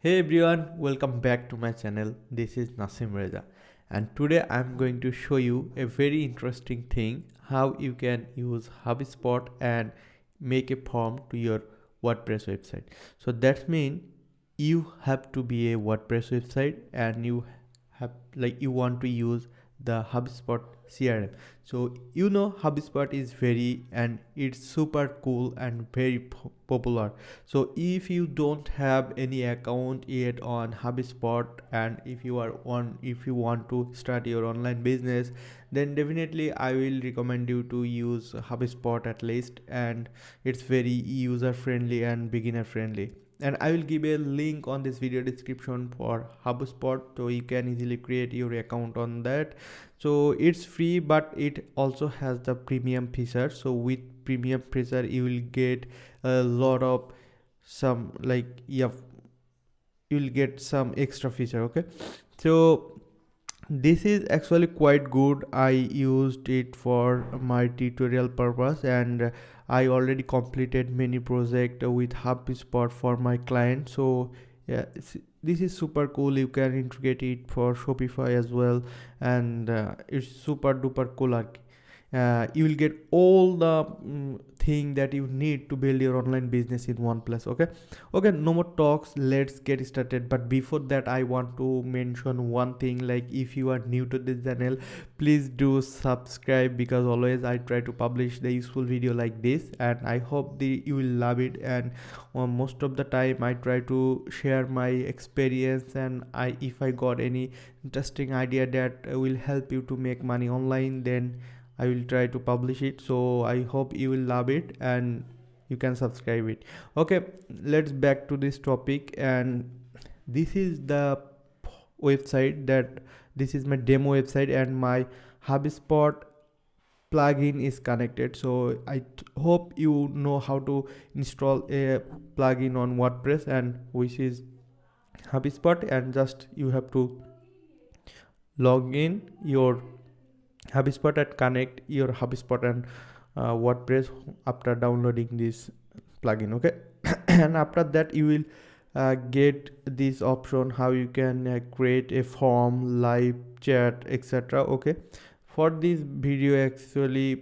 Hey everyone, welcome back to my channel. This is Nasim Reza, and today I'm going to show you a very interesting thing how you can use HubSpot and make a form to your WordPress website. So that means you have to be a WordPress website and you want to use the HubSpot CRM. So HubSpot is very and it's super cool and very popular. So if you don't have any account yet on HubSpot, and if you want to start your online business, then definitely I will recommend you to use HubSpot at least, and it's very user friendly and beginner friendly. And I will give a link on this video description for HubSpot, so you can easily create your account on that. So it's free, but it also has the premium feature. So with premium feature you will get a lot of some you'll get some extra feature. Okay, so this is actually quite good. I used it for my tutorial purpose, and I already completed many projects with HubSpot for my client. So yeah, this is super cool. You can integrate it for Shopify as well, and it's super duper cool. You will get all the thing that you need to build your online business in one place. Okay, no more talks, let's get started. But before that, I want to mention one thing, like if you are new to this channel, please do subscribe, because always I try to publish the useful video like this, and I hope you will love it. And most of the time I try to share my experience, and if I got any interesting idea that will help you to make money online, then I will try to publish it. So I hope you will love it and you can subscribe it. Okay, let's back to this topic. And this is the website that this is my demo website, and my HubSpot plugin is connected. So I hope you know how to install a plugin on WordPress, and which is HubSpot. And just you have to log in your HubSpot and connect your HubSpot and WordPress after downloading this plugin. Okay, and after that you will get this option how you can create a form, live chat, etc. Okay, for this video actually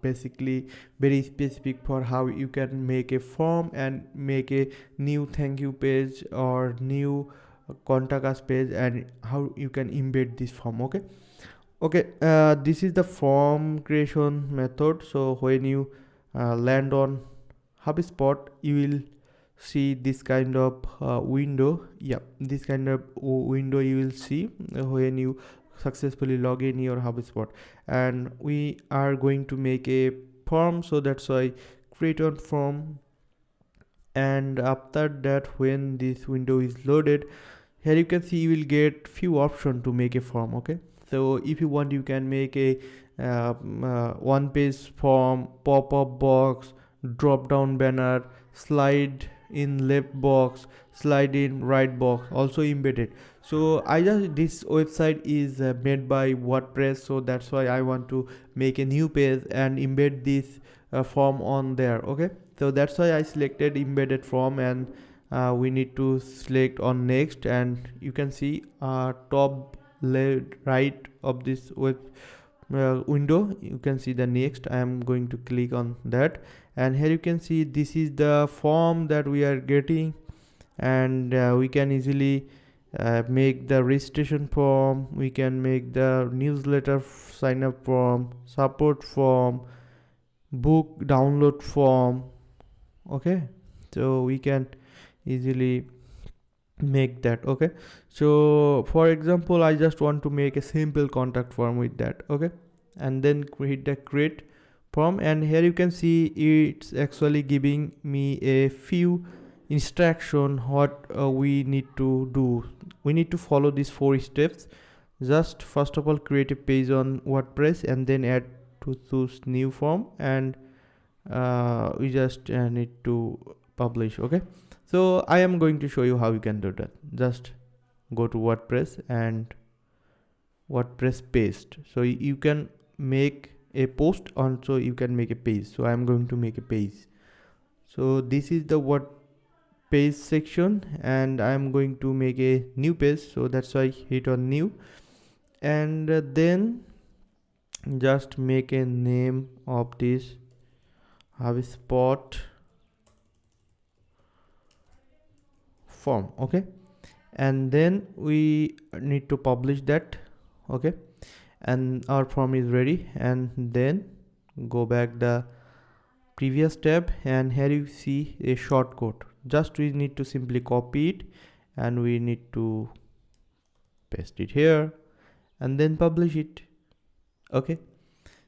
basically very specific for how you can make a form and make a new thank you page or new contact us page, and how you can embed this form. Okay, this is the form creation method. So when you land on HubSpot, you will see this kind of window. Yeah, this kind of window you will see when you successfully log in your HubSpot. And we are going to make a form, so that's why create a form. And after that, when this window is loaded, here you can see you will get few options to make a form. Okay, so if you want, you can make a one page form, pop-up box, drop down banner, slide in left box, slide in right box, also embedded. So this website is made by WordPress, so that's why I want to make a new page and embed this form on there. Okay, so that's why I selected embedded form, and we need to select on next. And you can see top left right of this web window, you can see the next. I am going to click on that, and here you can see this is the form that we are getting. And we can easily make the registration form, we can make the newsletter sign up form, support form, book download form. Okay, so we can easily make that. Okay, so for example, I just want to make a simple contact form with that. Okay, and then create the create form, and here you can see it's actually giving me a few instruction what we need to do. We need to follow these 4 steps. Just first of all, create a page on WordPress, and then add to choose new form, and we just need to publish. Okay, so I am going to show you how you can do that. Just go to WordPress and WordPress paste. So you can make a post, also you can make a page. So I am going to make a page. So this is the page section, and I'm going to make a new page, so that's why I hit on new. And then just make a name of this HubSpot form. Okay, and then we need to publish that. Okay, and our form is ready. And then go back the previous tab, and here you see a shortcut. Just we need to simply copy it, and we need to paste it here and then publish it. Okay,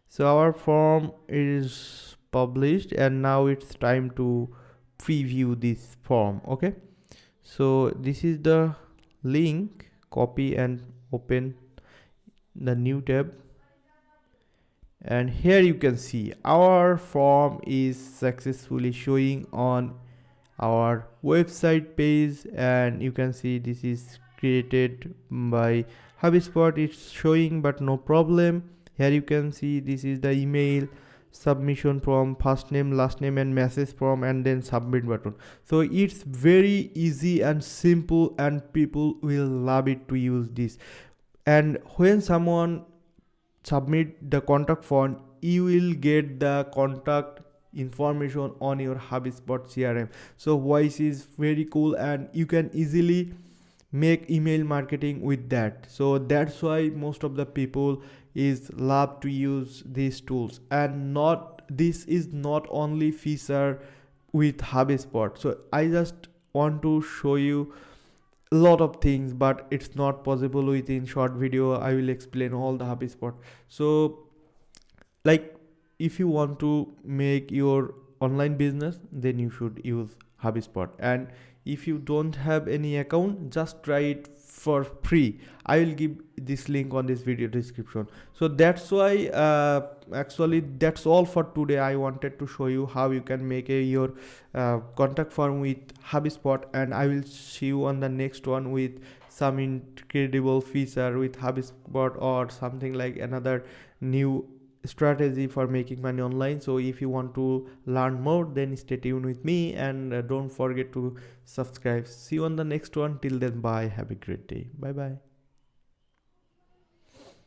so our form is published, and now it's time to preview this form. Okay, so this is the link. Copy and open the new tab, and here you can see our form is successfully showing on our website page. And you can see this is created by HubSpot. It's showing, but no problem. Here you can see this is the email submission form, first name, last name, and message form, and then submit button. So it's very easy and simple, and people will love it to use this. And when someone submit the contact form, you will get the contact information on your HubSpot CRM. So voice is very cool, and you can easily make email marketing with that. So that's why most of the people is love to use these tools. And not this is not only feature with HubSpot. So I just want to show you a lot of things, but it's not possible within short video. I will explain all the HubSpot. So like, if you want to make your online business, then you should use HubSpot. And if you don't have any account, just try it for free. I will give this link on this video description. So that's why actually that's all for today. I wanted to show you how you can make your contact form with HubSpot, and I will see you on the next one with some incredible feature with HubSpot, or something like another new strategy for making money online. So if you want to learn more, then stay tuned with me, and don't forget to subscribe. See you on the next one. Till then, bye. Have a great day. Bye bye.